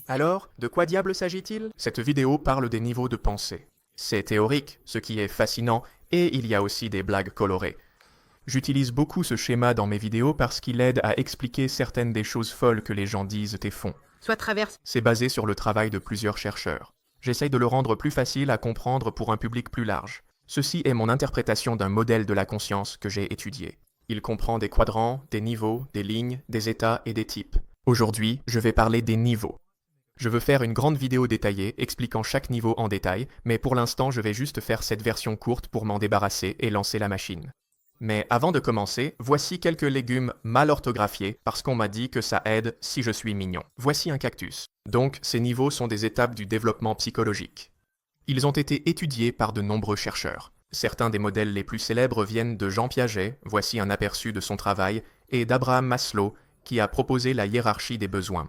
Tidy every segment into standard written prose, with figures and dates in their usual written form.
Alors, de quoi diable s'agit-il? Cette vidéo parle des niveaux de pensée. C'est théorique, ce qui est fascinant, et il y a aussi des blagues colorées. J'utilise beaucoup ce schéma dans mes vidéos parce qu'il aide à expliquer certaines des choses folles que les gens disent et font. Soit traverse. C'est basé sur le travail de plusieurs chercheurs. J'essaye de le rendre plus facile à comprendre pour un public plus large. Ceci est mon interprétation d'un modèle de la conscience que j'ai étudié. Il comprend des quadrants, des niveaux, des lignes, des états et des types. Aujourd'hui, je vais parler des niveaux. Je veux faire une grande vidéo détaillée expliquant chaque niveau en détail, mais pour l'instant je vais juste faire cette version courte pour m'en débarrasser et lancer la machine. Mais avant de commencer, voici quelques légumes mal orthographiés parce qu'on m'a dit que ça aide si je suis mignon. Voici un cactus. Donc ces niveaux sont des étapes du développement psychologique. Ils ont été étudiés par de nombreux chercheurs. Certains des modèles les plus célèbres viennent de Jean Piaget, voici un aperçu de son travail, et d'Abraham Maslow, qui a proposé la hiérarchie des besoins.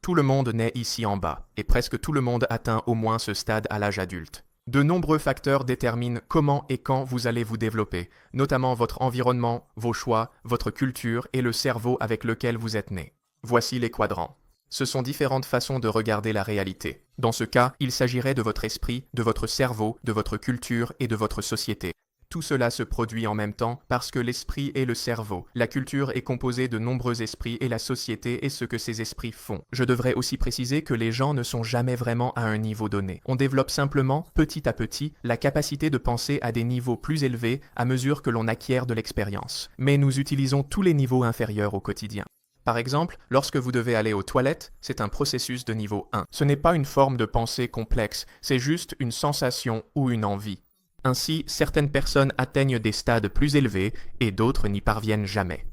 Tout le monde naît ici en bas, et presque tout le monde atteint au moins ce stade à l'âge adulte. De nombreux facteurs déterminent comment et quand vous allez vous développer, notamment votre environnement, vos choix, votre culture et le cerveau avec lequel vous êtes né. Voici les quadrants. Ce sont différentes façons de regarder la réalité. Dans ce cas, il s'agirait de votre esprit, de votre cerveau, de votre culture et de votre société. Tout cela se produit en même temps parce que l'esprit est le cerveau. La culture est composée de nombreux esprits et la société est ce que ces esprits font. Je devrais aussi préciser que les gens ne sont jamais vraiment à un niveau donné. On développe simplement, petit à petit, la capacité de penser à des niveaux plus élevés à mesure que l'on acquiert de l'expérience. Mais nous utilisons tous les niveaux inférieurs au quotidien. Par exemple, lorsque vous devez aller aux toilettes, c'est un processus de niveau 1. Ce n'est pas une forme de pensée complexe, c'est juste une sensation ou une envie. Ainsi, certaines personnes atteignent des stades plus élevés et d'autres n'y parviennent jamais.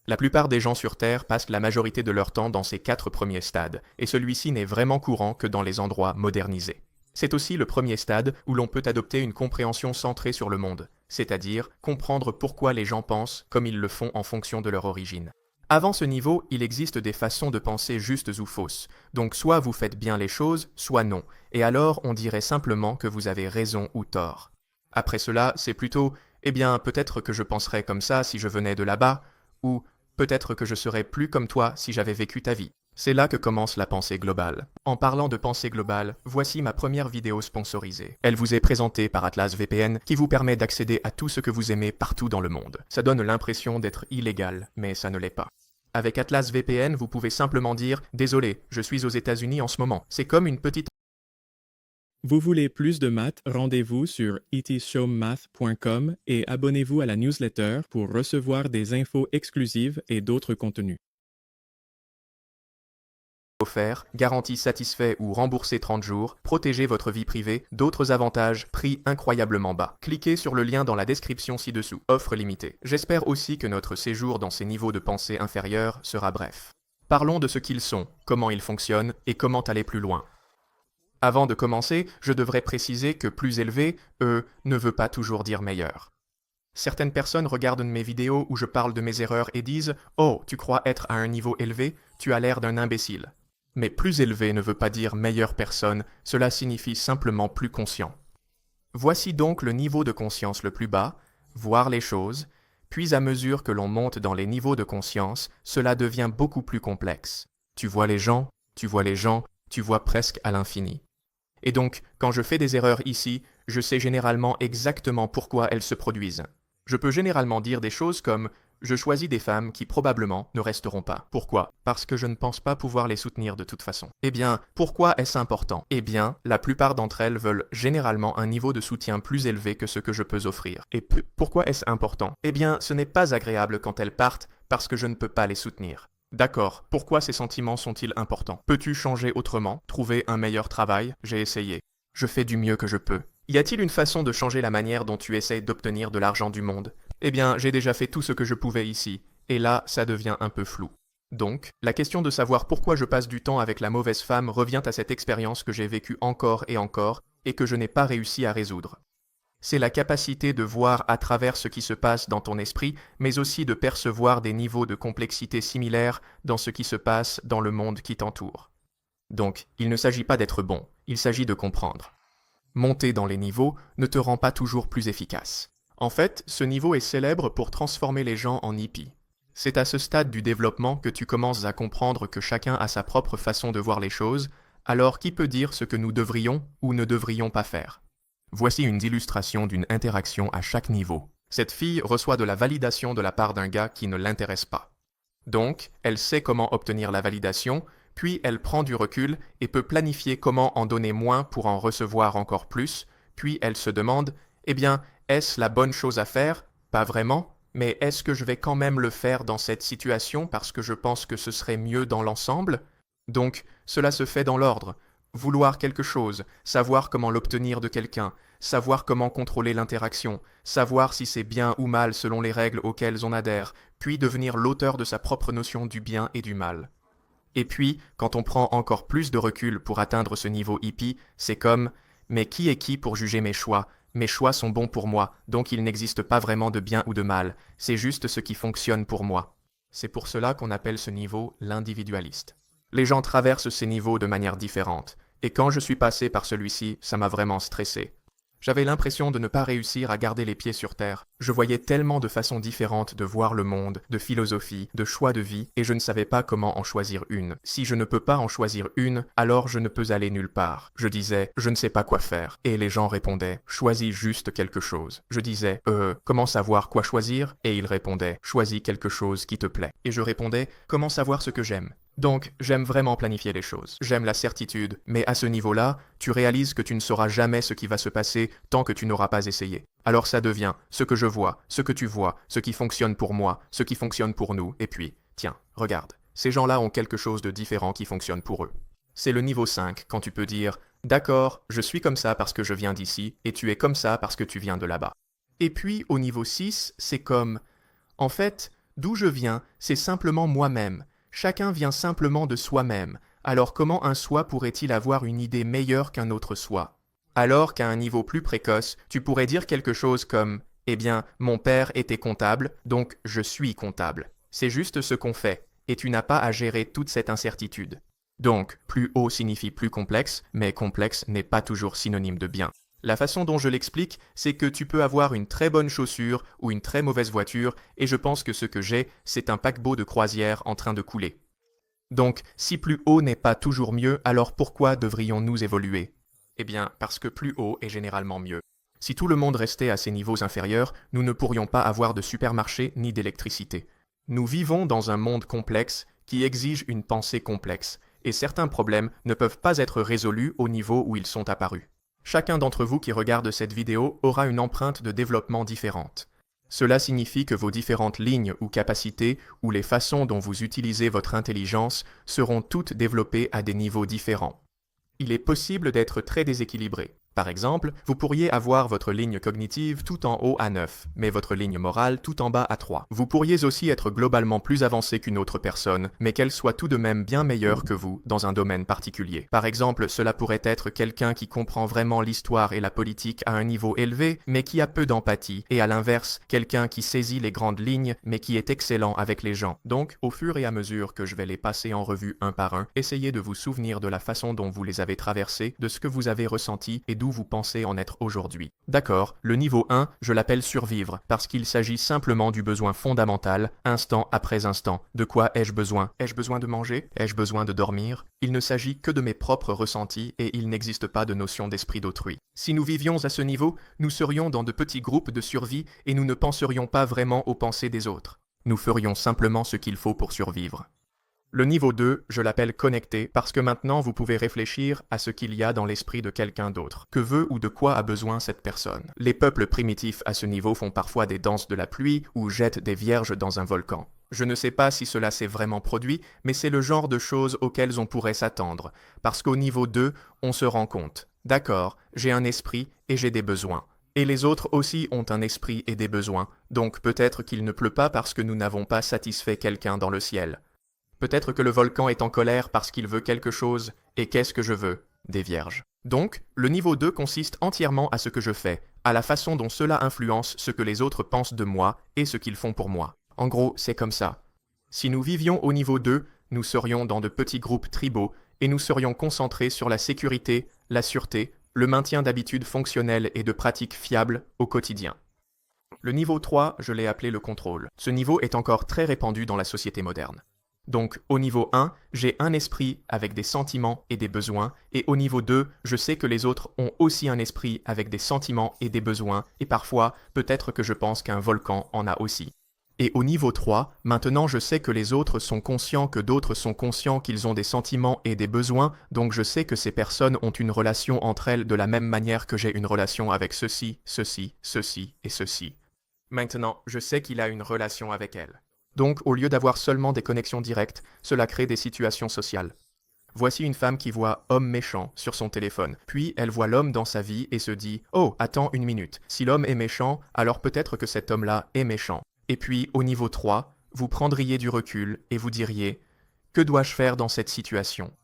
La plupart des gens sur Terre passent la majorité de leur temps dans ces 4 premiers stades, et celui-ci n'est vraiment courant que dans les endroits modernisés. C'est aussi le premier stade où l'on peut adopter une compréhension centrée sur le monde, c'est-à-dire comprendre pourquoi les gens pensent comme ils le font en fonction de leur origine. Avant ce niveau, il existe des façons de penser justes ou fausses, donc soit vous faites bien les choses, soit non, et alors on dirait simplement que vous avez raison ou tort. Après cela, c'est plutôt « eh bien, peut-être que je penserais comme ça si je venais de là-bas » ou « peut-être que je serais plus comme toi si j'avais vécu ta vie ». C'est là que commence la pensée globale. En parlant de pensée globale, voici ma première vidéo sponsorisée. Elle vous est présentée par Atlas VPN qui vous permet d'accéder à tout ce que vous aimez partout dans le monde. Ça donne l'impression d'être illégal, mais ça ne l'est pas. Avec Atlas VPN, vous pouvez simplement dire « Désolé, je suis aux États-Unis en ce moment ». C'est comme une petite... Vous voulez plus de maths? Rendez-vous sur itshowmath.com et abonnez-vous à la newsletter pour recevoir des infos exclusives et d'autres contenus. Offert, garantie satisfait ou remboursé 30 jours, protégez votre vie privée, d'autres avantages, prix incroyablement bas. Cliquez sur le lien dans la description ci-dessous. Offre limitée. J'espère aussi que notre séjour dans ces niveaux de pensée inférieurs sera bref. Parlons de ce qu'ils sont, comment ils fonctionnent et comment aller plus loin. Avant de commencer, je devrais préciser que plus élevé, ne veut pas toujours dire meilleur. Certaines personnes regardent mes vidéos où je parle de mes erreurs et disent « Oh, tu crois être à un niveau élevé? Tu as l'air d'un imbécile. » Mais plus élevé ne veut pas dire meilleure personne, cela signifie simplement plus conscient. Voici donc le niveau de conscience le plus bas, voir les choses, puis à mesure que l'on monte dans les niveaux de conscience, cela devient beaucoup plus complexe. Tu vois les gens, tu vois presque à l'infini. Et donc, quand je fais des erreurs ici, je sais généralement exactement pourquoi elles se produisent. Je peux généralement dire des choses comme « Je choisis des femmes qui probablement ne resteront pas. Pourquoi? Parce que je ne pense pas pouvoir les soutenir de toute façon. Eh bien, pourquoi est-ce important? Eh bien, la plupart d'entre elles veulent généralement un niveau de soutien plus élevé que ce que je peux offrir. Et pourquoi est-ce important? Eh bien, ce n'est pas agréable quand elles partent parce que je ne peux pas les soutenir. D'accord, pourquoi ces sentiments sont-ils importants? Peux-tu changer autrement? Trouver un meilleur travail? J'ai essayé. Je fais du mieux que je peux. Y a-t-il une façon de changer la manière dont tu essayes d'obtenir de l'argent du monde? Eh bien, j'ai déjà fait tout ce que je pouvais ici, et là, ça devient un peu flou. Donc, la question de savoir pourquoi je passe du temps avec la mauvaise femme revient à cette expérience que j'ai vécue encore et que je n'ai pas réussi à résoudre. C'est la capacité de voir à travers ce qui se passe dans ton esprit, mais aussi de percevoir des niveaux de complexité similaires dans ce qui se passe dans le monde qui t'entoure. Donc, il ne s'agit pas d'être bon, il s'agit de comprendre. Monter dans les niveaux ne te rend pas toujours plus efficace. En fait, ce niveau est célèbre pour transformer les gens en hippies. C'est à ce stade du développement que tu commences à comprendre que chacun a sa propre façon de voir les choses, Alors qui peut dire ce que nous devrions ou ne devrions pas faire? Voici une illustration d'une interaction à chaque niveau. Cette fille reçoit de la validation de la part d'un gars qui ne l'intéresse pas. Donc, elle sait comment obtenir la validation, puis elle prend du recul et peut planifier comment en donner moins pour en recevoir encore plus, puis elle se demande, eh bien, est-ce la bonne chose à faire? Pas vraiment, mais est-ce que je vais quand même le faire dans cette situation parce que je pense que ce serait mieux dans l'ensemble? Donc, cela se fait dans l'ordre. Vouloir quelque chose, savoir comment l'obtenir de quelqu'un, savoir comment contrôler l'interaction, savoir si c'est bien ou mal selon les règles auxquelles on adhère, puis devenir l'auteur de sa propre notion du bien et du mal. Et puis, quand on prend encore plus de recul pour atteindre ce niveau hippie, c'est comme « mais qui est qui pour juger mes choix? Mes choix sont bons pour moi, donc il n'existe pas vraiment de bien ou de mal, c'est juste ce qui fonctionne pour moi. » C'est pour cela qu'on appelle ce niveau l'individualiste. Les gens traversent ces niveaux de manière différente, et quand je suis passé par celui-ci, ça m'a vraiment stressé. J'avais l'impression de ne pas réussir à garder les pieds sur terre. Je voyais tellement de façons différentes de voir le monde, de philosophie, de choix de vie, et je ne savais pas comment en choisir une. Si je ne peux pas en choisir une, alors je ne peux aller nulle part. Je disais, je ne sais pas quoi faire. Et les gens répondaient, choisis juste quelque chose. Je disais, comment savoir quoi choisir? Et ils répondaient, choisis quelque chose qui te plaît. Et je répondais, comment savoir ce que j'aime? Donc, j'aime vraiment planifier les choses. J'aime la certitude, mais à ce niveau-là, tu réalises que tu ne sauras jamais ce qui va se passer tant que tu n'auras pas essayé. Alors ça devient ce que je vois, ce que tu vois, ce qui fonctionne pour moi, ce qui fonctionne pour nous, et puis, tiens, regarde, ces gens-là ont quelque chose de différent qui fonctionne pour eux. C'est le niveau 5, quand tu peux dire « D'accord, je suis comme ça parce que je viens d'ici, et tu es comme ça parce que tu viens de là-bas. » Et puis, au niveau 6, c'est comme « En fait, d'où je viens, c'est simplement moi-même. » Chacun vient simplement de soi-même, alors comment un soi pourrait-il avoir une idée meilleure qu'un autre soi? Alors qu'à un niveau plus précoce, tu pourrais dire quelque chose comme « Eh bien, mon père était comptable, donc je suis comptable. » C'est juste ce qu'on fait, et tu n'as pas à gérer toute cette incertitude. Donc, plus haut signifie plus complexe, mais complexe n'est pas toujours synonyme de bien. La façon dont je l'explique, c'est que tu peux avoir une très bonne chaussure ou une très mauvaise voiture, et je pense que ce que j'ai, c'est un paquebot de croisière en train de couler. Donc, si plus haut n'est pas toujours mieux, alors pourquoi devrions-nous évoluer? Eh bien, parce que plus haut est généralement mieux. Si tout le monde restait à ces niveaux inférieurs, nous ne pourrions pas avoir de supermarché ni d'électricité. Nous vivons dans un monde complexe qui exige une pensée complexe, et certains problèmes ne peuvent pas être résolus au niveau où ils sont apparus. Chacun d'entre vous qui regarde cette vidéo aura une empreinte de développement différente. Cela signifie que vos différentes lignes ou capacités ou les façons dont vous utilisez votre intelligence seront toutes développées à des niveaux différents. Il est possible d'être très déséquilibré. Par exemple, vous pourriez avoir votre ligne cognitive tout en haut à 9, mais votre ligne morale tout en bas à 3. Vous pourriez aussi être globalement plus avancé qu'une autre personne, mais qu'elle soit tout de même bien meilleure que vous dans un domaine particulier. Par exemple, cela pourrait être quelqu'un qui comprend vraiment l'histoire et la politique à un niveau élevé, mais qui a peu d'empathie, et à l'inverse, quelqu'un qui saisit les grandes lignes, mais qui est excellent avec les gens. Donc, au fur et à mesure que je vais les passer en revue un par un, essayez de vous souvenir de la façon dont vous les avez traversés, de ce que vous avez ressenti et d'où vous pensez en être aujourd'hui. D'accord, le niveau 1, je l'appelle survivre, parce qu'il s'agit simplement du besoin fondamental, instant après instant. De quoi ai-je besoin? Ai-je besoin de manger? Ai-je besoin de dormir? Il ne s'agit que de mes propres ressentis et il n'existe pas de notion d'esprit d'autrui. Si nous vivions à ce niveau, nous serions dans de petits groupes de survie et nous ne penserions pas vraiment aux pensées des autres. Nous ferions simplement ce qu'il faut pour survivre. Le niveau 2, je l'appelle connecté parce que maintenant vous pouvez réfléchir à ce qu'il y a dans l'esprit de quelqu'un d'autre. Que veut ou de quoi a besoin cette personne? Les peuples primitifs à ce niveau font parfois des danses de la pluie ou jettent des vierges dans un volcan. Je ne sais pas si cela s'est vraiment produit, mais c'est le genre de choses auxquelles on pourrait s'attendre, parce qu'au niveau 2, on se rend compte. D'accord, j'ai un esprit et j'ai des besoins. Et les autres aussi ont un esprit et des besoins, donc peut-être qu'il ne pleut pas parce que nous n'avons pas satisfait quelqu'un dans le ciel. Peut-être que le volcan est en colère parce qu'il veut quelque chose, et qu'est-ce que je veux? Des vierges. Donc, le niveau 2 consiste entièrement à ce que je fais, à la façon dont cela influence ce que les autres pensent de moi et ce qu'ils font pour moi. En gros, c'est comme ça. Si nous vivions au niveau 2, nous serions dans de petits groupes tribaux, et nous serions concentrés sur la sécurité, la sûreté, le maintien d'habitudes fonctionnelles et de pratiques fiables au quotidien. Le niveau 3, je l'ai appelé le contrôle. Ce niveau est encore très répandu dans la société moderne. Donc, au niveau 1, j'ai un esprit avec des sentiments et des besoins, et au niveau 2, je sais que les autres ont aussi un esprit avec des sentiments et des besoins, et parfois, peut-être que je pense qu'un volcan en a aussi. Et au niveau 3, maintenant je sais que les autres sont conscients que d'autres sont conscients qu'ils ont des sentiments et des besoins, donc je sais que ces personnes ont une relation entre elles de la même manière que j'ai une relation avec ceci, ceci, ceci et ceci. Maintenant, je sais qu'il a une relation avec elles. Donc, au lieu d'avoir seulement des connexions directes, cela crée des situations sociales. Voici une femme qui voit homme méchant sur son téléphone, puis elle voit l'homme dans sa vie et se dit « Oh, attends une minute, si l'homme est méchant, alors peut-être que cet homme-là est méchant. » Et puis, au niveau 3, vous prendriez du recul et vous diriez « Que dois-je faire dans cette situation?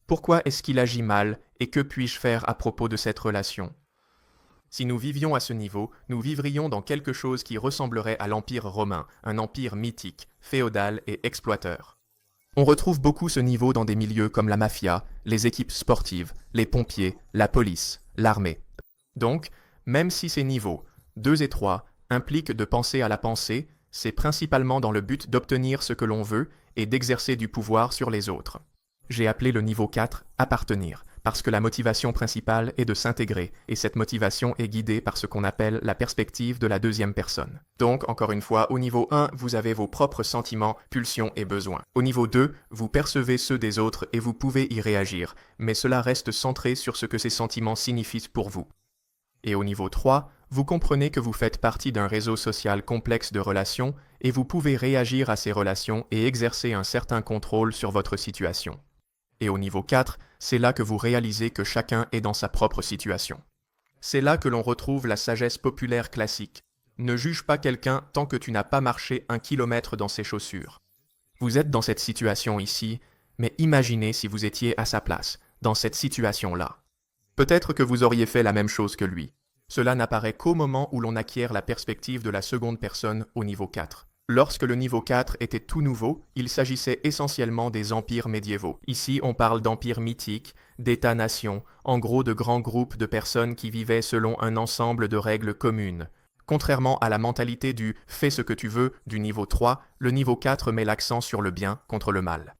Pourquoi est-ce qu'il agit mal et que puis-je faire à propos de cette relation ?» Si nous vivions à ce niveau, nous vivrions dans quelque chose qui ressemblerait à l'Empire romain, un empire mythique, féodal et exploiteur. On retrouve beaucoup ce niveau dans des milieux comme la mafia, les équipes sportives, les pompiers, la police, l'armée. Donc, même si ces niveaux, 2 et 3, impliquent de penser à la pensée, c'est principalement dans le but d'obtenir ce que l'on veut et d'exercer du pouvoir sur les autres. J'ai appelé le niveau 4 « appartenir », parce que la motivation principale est de s'intégrer, et cette motivation est guidée par ce qu'on appelle la perspective de la deuxième personne. Donc, encore une fois, au niveau 1, vous avez vos propres sentiments, pulsions et besoins. Au niveau 2, vous percevez ceux des autres et vous pouvez y réagir, mais cela reste centré sur ce que ces sentiments signifient pour vous. Et au niveau 3, vous comprenez que vous faites partie d'un réseau social complexe de relations et vous pouvez réagir à ces relations et exercer un certain contrôle sur votre situation. Et au niveau 4, c'est là que vous réalisez que chacun est dans sa propre situation. C'est là que l'on retrouve la sagesse populaire classique. Ne juge pas quelqu'un tant que tu n'as pas marché 1 kilomètre dans ses chaussures. Vous êtes dans cette situation ici, mais imaginez si vous étiez à sa place, dans cette situation-là. Peut-être que vous auriez fait la même chose que lui. Cela n'apparaît qu'au moment où l'on acquiert la perspective de la seconde personne au niveau 4. Lorsque le niveau 4 était tout nouveau, il s'agissait essentiellement des empires médiévaux. Ici, on parle d'empires mythiques, d'États-nations, en gros de grands groupes de personnes qui vivaient selon un ensemble de règles communes. Contrairement à la mentalité du « fais ce que tu veux » du niveau 3, le niveau 4 met l'accent sur le bien contre le mal.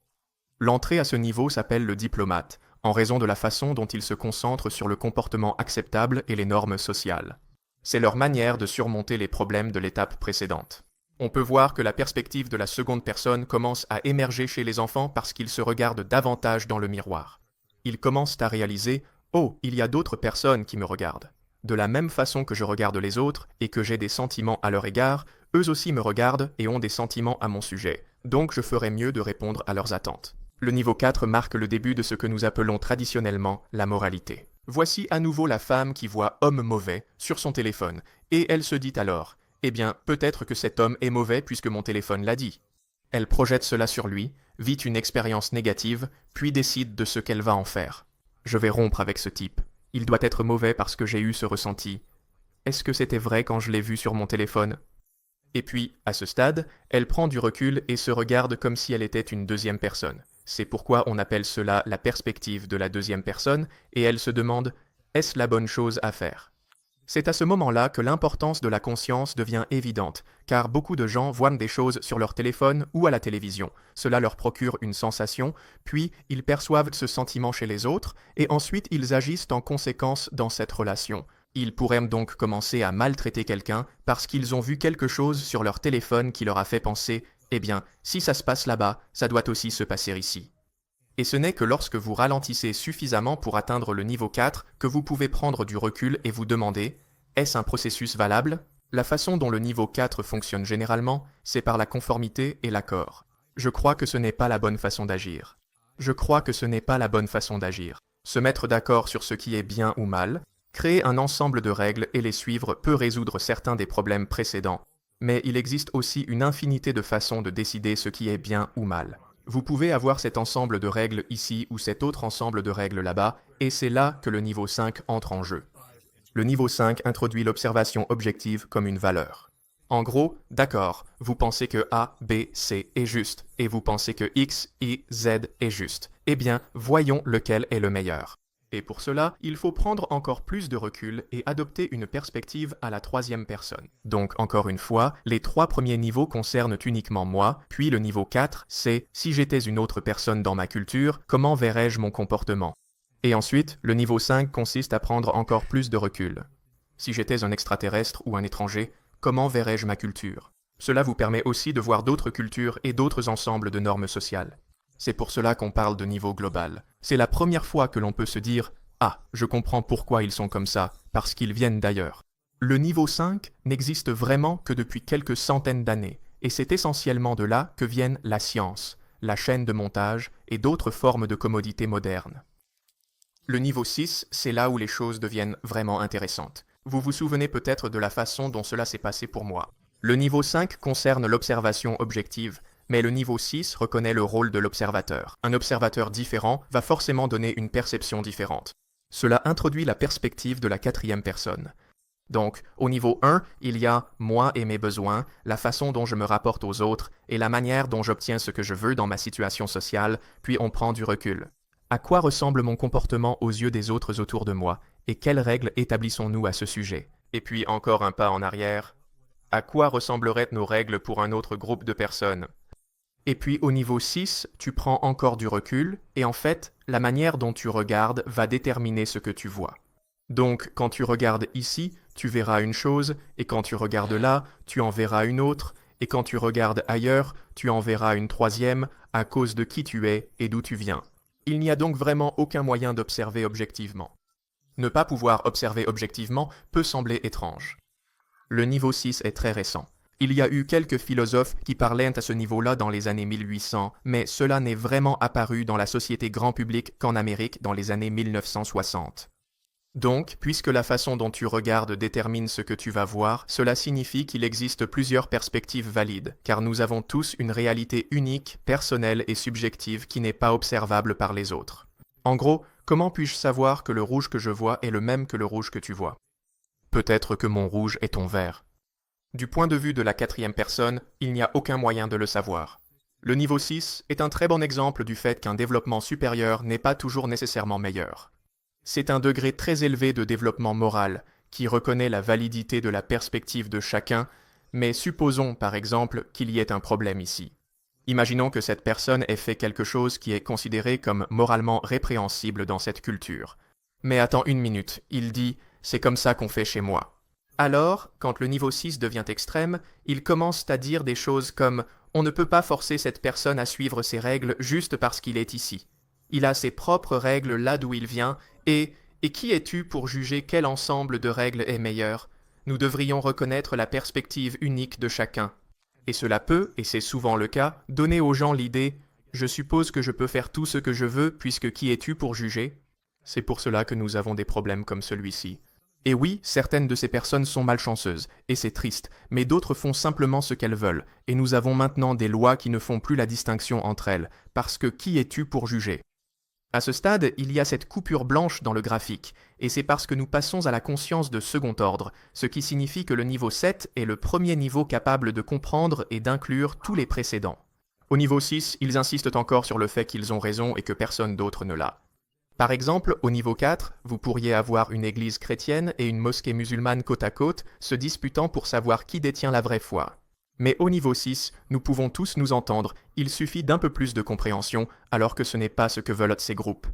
L'entrée à ce niveau s'appelle le diplomate, en raison de la façon dont ils se concentrent sur le comportement acceptable et les normes sociales. C'est leur manière de surmonter les problèmes de l'étape précédente. On peut voir que la perspective de la seconde personne commence à émerger chez les enfants parce qu'ils se regardent davantage dans le miroir. Ils commencent à réaliser « Oh, il y a d'autres personnes qui me regardent. De la même façon que je regarde les autres et que j'ai des sentiments à leur égard, eux aussi me regardent et ont des sentiments à mon sujet. Donc je ferais mieux de répondre à leurs attentes. » Le niveau 4 marque le début de ce que nous appelons traditionnellement la moralité. Voici à nouveau la femme qui voit « homme mauvais » sur son téléphone, et elle se dit alors « Eh bien, peut-être que cet homme est mauvais puisque mon téléphone l'a dit. » Elle projette cela sur lui, vit une expérience négative, puis décide de ce qu'elle va en faire. « Je vais rompre avec ce type. Il doit être mauvais parce que j'ai eu ce ressenti. Est-ce que c'était vrai quand je l'ai vu sur mon téléphone ?» Et puis, à ce stade, elle prend du recul et se regarde comme si elle était une deuxième personne. C'est pourquoi on appelle cela la perspective de la deuxième personne, et elle se demande « Est-ce la bonne chose à faire ?» C'est à ce moment-là que l'importance de la conscience devient évidente, car beaucoup de gens voient des choses sur leur téléphone ou à la télévision. Cela leur procure une sensation, puis ils perçoivent ce sentiment chez les autres, et ensuite ils agissent en conséquence dans cette relation. Ils pourraient donc commencer à maltraiter quelqu'un parce qu'ils ont vu quelque chose sur leur téléphone qui leur a fait penser « Eh bien, si ça se passe là-bas, ça doit aussi se passer ici. » Et ce n'est que lorsque vous ralentissez suffisamment pour atteindre le niveau 4 que vous pouvez prendre du recul et vous demander « Est-ce un processus valable ?» La façon dont le niveau 4 fonctionne généralement, c'est par la conformité et l'accord. Je crois que ce n'est pas la bonne façon d'agir. Je crois que ce n'est pas la bonne façon d'agir. Se mettre d'accord sur ce qui est bien ou mal, créer un ensemble de règles et les suivre peut résoudre certains des problèmes précédents. Mais il existe aussi une infinité de façons de décider ce qui est bien ou mal. Vous pouvez avoir cet ensemble de règles ici ou cet autre ensemble de règles là-bas, et c'est là que le niveau 5 entre en jeu. Le niveau 5 introduit l'observation objective comme une valeur. En gros, d'accord, vous pensez que A, B, C est juste, et vous pensez que X, Y, Z est juste. Eh bien, voyons lequel est le meilleur. Et pour cela, il faut prendre encore plus de recul et adopter une perspective à la troisième personne. Donc encore une fois, les 3 premiers niveaux concernent uniquement moi, puis le niveau 4, c'est « si j'étais une autre personne dans ma culture, comment verrais-je mon comportement ?» Et ensuite, le niveau 5 consiste à prendre encore plus de recul. Si j'étais un extraterrestre ou un étranger, comment verrais-je ma culture? Cela vous permet aussi de voir d'autres cultures et d'autres ensembles de normes sociales. C'est pour cela qu'on parle de niveau global. C'est la première fois que l'on peut se dire « Ah, je comprends pourquoi ils sont comme ça, parce qu'ils viennent d'ailleurs ». Le niveau 5 n'existe vraiment que depuis quelques centaines d'années, et c'est essentiellement de là que viennent la science, la chaîne de montage et d'autres formes de commodités modernes. Le niveau 6, c'est là où les choses deviennent vraiment intéressantes. Vous vous souvenez peut-être de la façon dont cela s'est passé pour moi. Le niveau 5 concerne l'observation objective, mais le niveau 6 reconnaît le rôle de l'observateur. Un observateur différent va forcément donner une perception différente. Cela introduit la perspective de la 4e personne. Donc, au niveau 1, il y a moi et mes besoins, la façon dont je me rapporte aux autres et la manière dont j'obtiens ce que je veux dans ma situation sociale, puis on prend du recul. À quoi ressemble mon comportement aux yeux des autres autour de moi et quelles règles établissons-nous à ce sujet? Et puis encore un pas en arrière. À quoi ressembleraient nos règles pour un autre groupe de personnes? Et puis au niveau 6, tu prends encore du recul, et en fait, la manière dont tu regardes va déterminer ce que tu vois. Donc, quand tu regardes ici, tu verras une chose, et quand tu regardes là, tu en verras une autre, et quand tu regardes ailleurs, tu en verras une troisième, à cause de qui tu es et d'où tu viens. Il n'y a donc vraiment aucun moyen d'observer objectivement. Ne pas pouvoir observer objectivement peut sembler étrange. Le niveau 6 est très récent. Il y a eu quelques philosophes qui parlaient à ce niveau-là dans les années 1800, mais cela n'est vraiment apparu dans la société grand public qu'en Amérique dans les années 1960. Donc, puisque la façon dont tu regardes détermine ce que tu vas voir, cela signifie qu'il existe plusieurs perspectives valides, car nous avons tous une réalité unique, personnelle et subjective qui n'est pas observable par les autres. En gros, comment puis-je savoir que le rouge que je vois est le même que le rouge que tu vois? Peut-être que mon rouge est ton vert. Du point de vue de la 4e personne, il n'y a aucun moyen de le savoir. Le niveau 6 est un très bon exemple du fait qu'un développement supérieur n'est pas toujours nécessairement meilleur. C'est un degré très élevé de développement moral qui reconnaît la validité de la perspective de chacun, mais supposons par exemple qu'il y ait un problème ici. Imaginons que cette personne ait fait quelque chose qui est considéré comme moralement répréhensible dans cette culture. Mais attends une minute, il dit « c'est comme ça qu'on fait chez moi ». Alors, quand le niveau 6 devient extrême, il commence à dire des choses comme « on ne peut pas forcer cette personne à suivre ses règles juste parce qu'il est ici. Il a ses propres règles là d'où il vient, et qui es-tu pour juger quel ensemble de règles est meilleur? Nous devrions reconnaître la perspective unique de chacun. » Et cela peut, et c'est souvent le cas, donner aux gens l'idée « je suppose que je peux faire tout ce que je veux puisque qui es-tu pour juger ?» C'est pour cela que nous avons des problèmes comme celui-ci. Et oui, certaines de ces personnes sont malchanceuses, et c'est triste, mais d'autres font simplement ce qu'elles veulent, et nous avons maintenant des lois qui ne font plus la distinction entre elles, parce que qui es-tu pour juger? À ce stade, il y a cette coupure blanche dans le graphique, et c'est parce que nous passons à la conscience de second ordre, ce qui signifie que le niveau 7 est le premier niveau capable de comprendre et d'inclure tous les précédents. Au niveau 6, ils insistent encore sur le fait qu'ils ont raison et que personne d'autre ne l'a. Par exemple, au niveau 4, vous pourriez avoir une église chrétienne et une mosquée musulmane côte à côte, se disputant pour savoir qui détient la vraie foi. Mais au niveau 6, nous pouvons tous nous entendre, il suffit d'un peu plus de compréhension, alors que ce n'est pas ce que veulent ces groupes.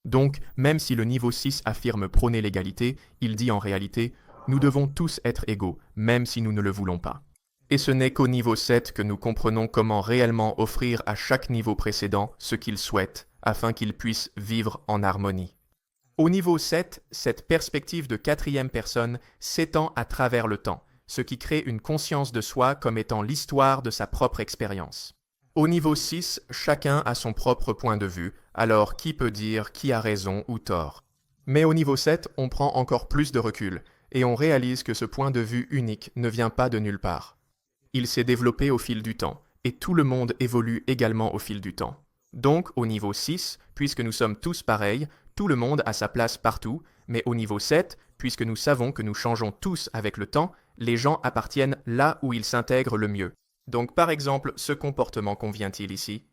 Donc, même si le niveau 6 affirme prôner l'égalité, il dit en réalité « nous devons tous être égaux, même si nous ne le voulons pas ». Et ce n'est qu'au niveau 7 que nous comprenons comment réellement offrir à chaque niveau précédent ce qu'il souhaite, afin qu'ils puissent vivre en harmonie. Au niveau 7, cette perspective de 4e personne s'étend à travers le temps, ce qui crée une conscience de soi comme étant l'histoire de sa propre expérience. Au niveau 6, chacun a son propre point de vue, alors qui peut dire qui a raison ou tort? Mais au niveau 7, on prend encore plus de recul, et on réalise que ce point de vue unique ne vient pas de nulle part. Il s'est développé au fil du temps, et tout le monde évolue également au fil du temps. Donc, au niveau 6, puisque nous sommes tous pareils, tout le monde a sa place partout, mais au niveau 7, puisque nous savons que nous changeons tous avec le temps, les gens appartiennent là où ils s'intègrent le mieux. Donc, par exemple, ce comportement convient-il ici?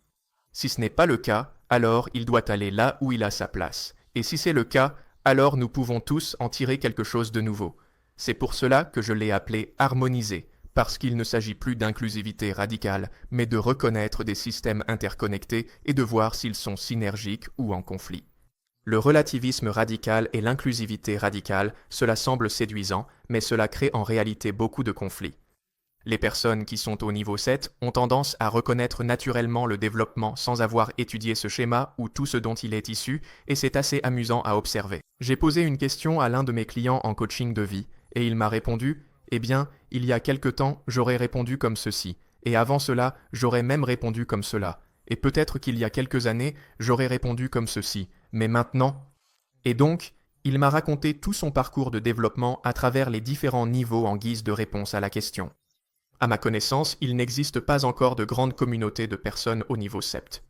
Si ce n'est pas le cas, alors il doit aller là où il a sa place. Et si c'est le cas, alors nous pouvons tous en tirer quelque chose de nouveau. C'est pour cela que je l'ai appelé harmoniser, parce qu'il ne s'agit plus d'inclusivité radicale, mais de reconnaître des systèmes interconnectés et de voir s'ils sont synergiques ou en conflit. Le relativisme radical et l'inclusivité radicale, cela semble séduisant, mais cela crée en réalité beaucoup de conflits. Les personnes qui sont au niveau 7 ont tendance à reconnaître naturellement le développement sans avoir étudié ce schéma ou tout ce dont il est issu, et c'est assez amusant à observer. J'ai posé une question à l'un de mes clients en coaching de vie, et il m'a répondu « Eh bien, il y a quelque temps, j'aurais répondu comme ceci, et avant cela, j'aurais même répondu comme cela, et peut-être qu'il y a quelques années, j'aurais répondu comme ceci, mais maintenant… » Et donc, il m'a raconté tout son parcours de développement à travers les différents niveaux en guise de réponse à la question. À ma connaissance, il n'existe pas encore de grande communauté de personnes au niveau sept.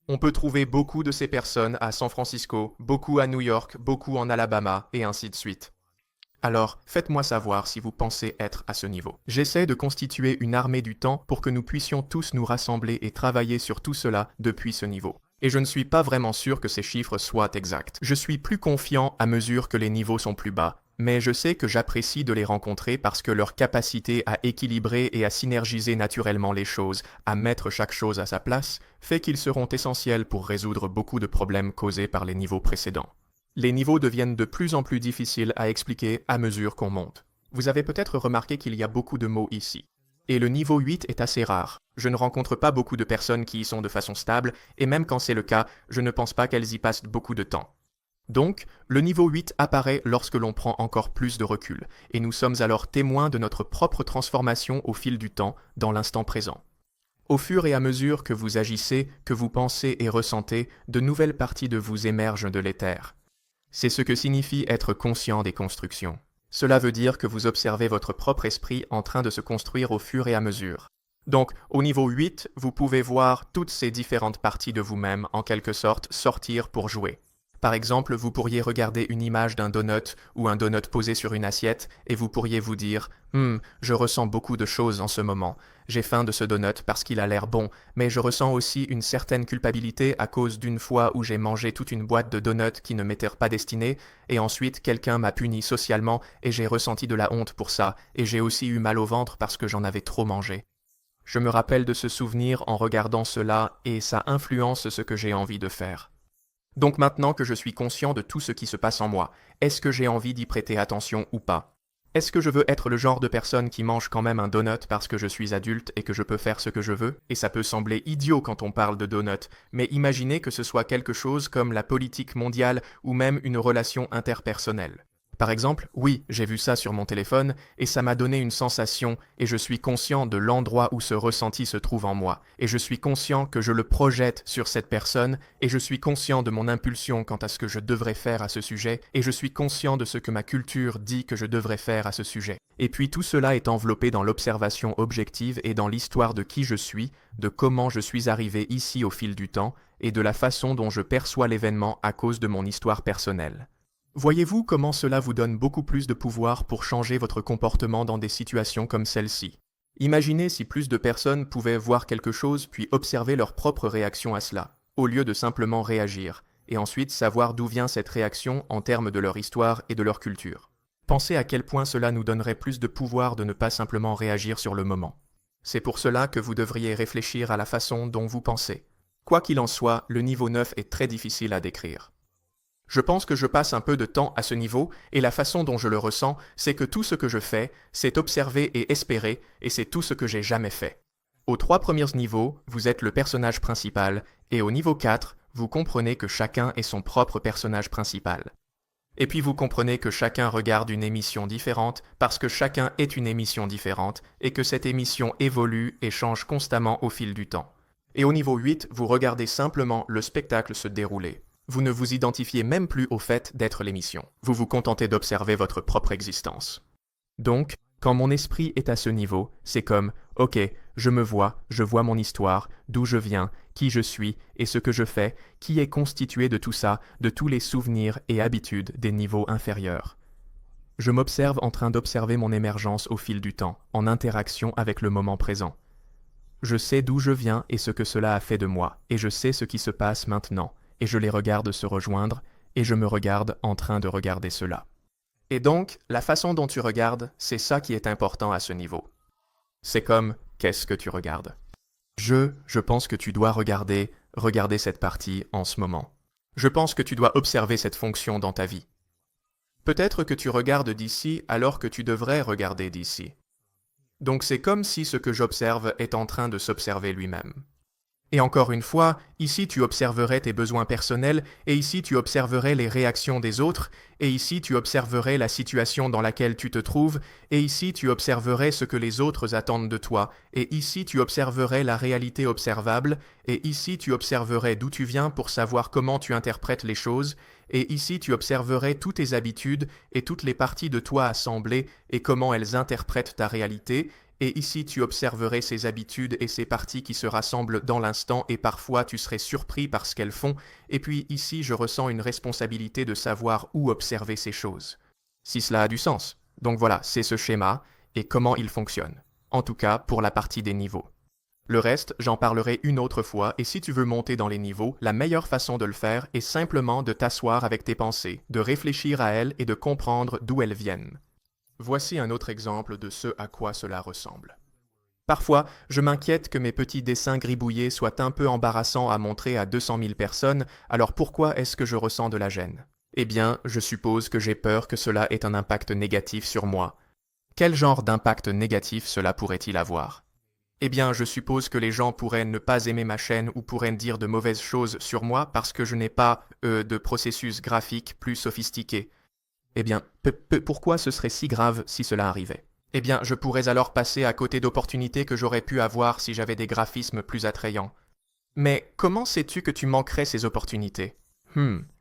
On peut trouver beaucoup de ces personnes à San Francisco, beaucoup à New York, beaucoup en Alabama, et ainsi de suite. Alors, faites-moi savoir si vous pensez être à ce niveau. J'essaie de constituer une armée du temps pour que nous puissions tous nous rassembler et travailler sur tout cela depuis ce niveau. Et je ne suis pas vraiment sûr que ces chiffres soient exacts. Je suis plus confiant à mesure que les niveaux sont plus bas, mais je sais que j'apprécie de les rencontrer parce que leur capacité à équilibrer et à synergiser naturellement les choses, à mettre chaque chose à sa place, fait qu'ils seront essentiels pour résoudre beaucoup de problèmes causés par les niveaux précédents. Les niveaux deviennent de plus en plus difficiles à expliquer à mesure qu'on monte. Vous avez peut-être remarqué qu'il y a beaucoup de mots ici. Et le niveau 8 est assez rare. Je ne rencontre pas beaucoup de personnes qui y sont de façon stable, et même quand c'est le cas, je ne pense pas qu'elles y passent beaucoup de temps. Donc, le niveau 8 apparaît lorsque l'on prend encore plus de recul, et nous sommes alors témoins de notre propre transformation au fil du temps, dans l'instant présent. Au fur et à mesure que vous agissez, que vous pensez et ressentez, de nouvelles parties de vous émergent de l'éther. C'est ce que signifie être conscient des constructions. Cela veut dire que vous observez votre propre esprit en train de se construire au fur et à mesure. Donc, au niveau 8, vous pouvez voir toutes ces différentes parties de vous-même, en quelque sorte, sortir pour jouer. Par exemple, vous pourriez regarder une image d'un donut ou un donut posé sur une assiette et vous pourriez vous dire « je ressens beaucoup de choses en ce moment. J'ai faim de ce donut parce qu'il a l'air bon, mais je ressens aussi une certaine culpabilité à cause d'une fois où j'ai mangé toute une boîte de donuts qui ne m'étaient pas destinés et ensuite quelqu'un m'a puni socialement et j'ai ressenti de la honte pour ça et j'ai aussi eu mal au ventre parce que j'en avais trop mangé. » Je me rappelle de ce souvenir en regardant cela et ça influence ce que j'ai envie de faire. Donc maintenant que je suis conscient de tout ce qui se passe en moi, est-ce que j'ai envie d'y prêter attention ou pas? Est-ce que je veux être le genre de personne qui mange quand même un donut parce que je suis adulte et que je peux faire ce que je veux? Et ça peut sembler idiot quand on parle de donut, mais imaginez que ce soit quelque chose comme la politique mondiale ou même une relation interpersonnelle. Par exemple, oui, j'ai vu ça sur mon téléphone et ça m'a donné une sensation et je suis conscient de l'endroit où ce ressenti se trouve en moi et je suis conscient que je le projette sur cette personne et je suis conscient de mon impulsion quant à ce que je devrais faire à ce sujet et je suis conscient de ce que ma culture dit que je devrais faire à ce sujet. Et puis tout cela est enveloppé dans l'observation objective et dans l'histoire de qui je suis, de comment je suis arrivé ici au fil du temps et de la façon dont je perçois l'événement à cause de mon histoire personnelle. Voyez-vous comment cela vous donne beaucoup plus de pouvoir pour changer votre comportement dans des situations comme celle-ci? Imaginez si plus de personnes pouvaient voir quelque chose puis observer leur propre réaction à cela, au lieu de simplement réagir, et ensuite savoir d'où vient cette réaction en termes de leur histoire et de leur culture. Pensez à quel point cela nous donnerait plus de pouvoir de ne pas simplement réagir sur le moment. C'est pour cela que vous devriez réfléchir à la façon dont vous pensez. Quoi qu'il en soit, le niveau 9 est très difficile à décrire. Je pense que je passe un peu de temps à ce niveau et la façon dont je le ressens, c'est que tout ce que je fais, c'est observer et espérer et c'est tout ce que j'ai jamais fait. Aux 3 premiers niveaux, vous êtes le personnage principal et au niveau 4, vous comprenez que chacun est son propre personnage principal. Et puis vous comprenez que chacun regarde une émission différente parce que chacun est une émission différente et que cette émission évolue et change constamment au fil du temps. Et au niveau 8, vous regardez simplement le spectacle se dérouler. Vous ne vous identifiez même plus au fait d'être l'émission. Vous vous contentez d'observer votre propre existence. Donc, quand mon esprit est à ce niveau, c'est comme « Ok, je me vois, je vois mon histoire, d'où je viens, qui je suis et ce que je fais, qui est constitué de tout ça, de tous les souvenirs et habitudes des niveaux inférieurs. » Je m'observe en train d'observer mon émergence au fil du temps, en interaction avec le moment présent. Je sais d'où je viens et ce que cela a fait de moi, et je sais ce qui se passe maintenant. Et je les regarde se rejoindre, et je me regarde en train de regarder cela. Et donc, la façon dont tu regardes, c'est ça qui est important à ce niveau. C'est comme, qu'est-ce que tu regardes? Je pense que tu dois regarder cette partie en ce moment. Je pense que tu dois observer cette fonction dans ta vie. Peut-être que tu regardes d'ici alors que tu devrais regarder d'ici. Donc c'est comme si ce que j'observe est en train de s'observer lui-même. Et encore une fois, ici tu observerais tes besoins personnels, et ici tu observerais les réactions des autres, et ici tu observerais la situation dans laquelle tu te trouves, et ici tu observerais ce que les autres attendent de toi, et ici tu observerais la réalité observable, et ici tu observerais d'où tu viens pour savoir comment tu interprètes les choses, et ici tu observerais toutes tes habitudes et toutes les parties de toi assemblées et comment elles interprètent ta réalité, et ici tu observerais ces habitudes et ces parties qui se rassemblent dans l'instant et parfois tu serais surpris par ce qu'elles font, et puis ici je ressens une responsabilité de savoir où observer ces choses. Si cela a du sens. Donc voilà, c'est ce schéma et comment il fonctionne. En tout cas pour la partie des niveaux. Le reste, j'en parlerai une autre fois, et si tu veux monter dans les niveaux, la meilleure façon de le faire est simplement de t'asseoir avec tes pensées, de réfléchir à elles et de comprendre d'où elles viennent. Voici un autre exemple de ce à quoi cela ressemble. Parfois, je m'inquiète que mes petits dessins gribouillés soient un peu embarrassants à montrer à 200 000 personnes, alors pourquoi est-ce que je ressens de la gêne? Eh bien, je suppose que j'ai peur que cela ait un impact négatif sur moi. Quel genre d'impact négatif cela pourrait-il avoir? Eh bien, je suppose que les gens pourraient ne pas aimer ma chaîne ou pourraient dire de mauvaises choses sur moi parce que je n'ai pas, de processus graphique plus sophistiqué. Eh bien, pourquoi ce serait si grave si cela arrivait? Eh bien, je pourrais alors passer à côté d'opportunités que j'aurais pu avoir si j'avais des graphismes plus attrayants. Mais comment sais-tu que tu manquerais ces opportunités?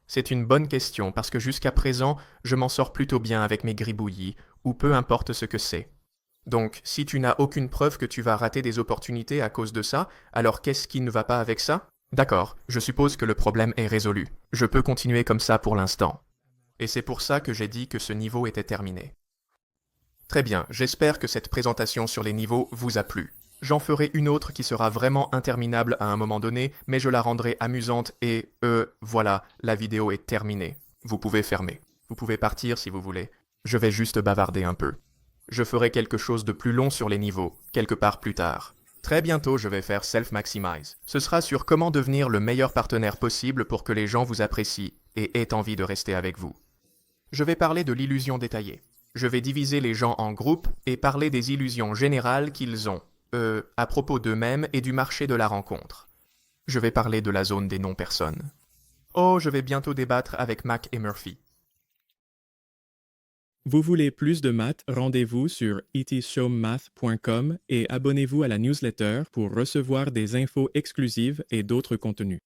C'est une bonne question parce que jusqu'à présent, je m'en sors plutôt bien avec mes gribouillis, ou peu importe ce que c'est. Donc, si tu n'as aucune preuve que tu vas rater des opportunités à cause de ça, alors qu'est-ce qui ne va pas avec ça? D'accord, je suppose que le problème est résolu. Je peux continuer comme ça pour l'instant. Et c'est pour ça que j'ai dit que ce niveau était terminé. Très bien, j'espère que cette présentation sur les niveaux vous a plu. J'en ferai une autre qui sera vraiment interminable à un moment donné, mais je la rendrai amusante et, voilà, la vidéo est terminée. Vous pouvez fermer. Vous pouvez partir si vous voulez. Je vais juste bavarder un peu. Je ferai quelque chose de plus long sur les niveaux, quelque part plus tard. Très bientôt, je vais faire Self-Maximize. Ce sera sur comment devenir le meilleur partenaire possible pour que les gens vous apprécient et aient envie de rester avec vous. Je vais parler de l'illusion détaillée. Je vais diviser les gens en groupes et parler des illusions générales qu'ils ont, à propos d'eux-mêmes et du marché de la rencontre. Je vais parler de la zone des non-personnes. Oh, je vais bientôt débattre avec Mac et Murphy. Vous voulez plus de maths? Rendez-vous sur itshowmath.com et abonnez-vous à la newsletter pour recevoir des infos exclusives et d'autres contenus.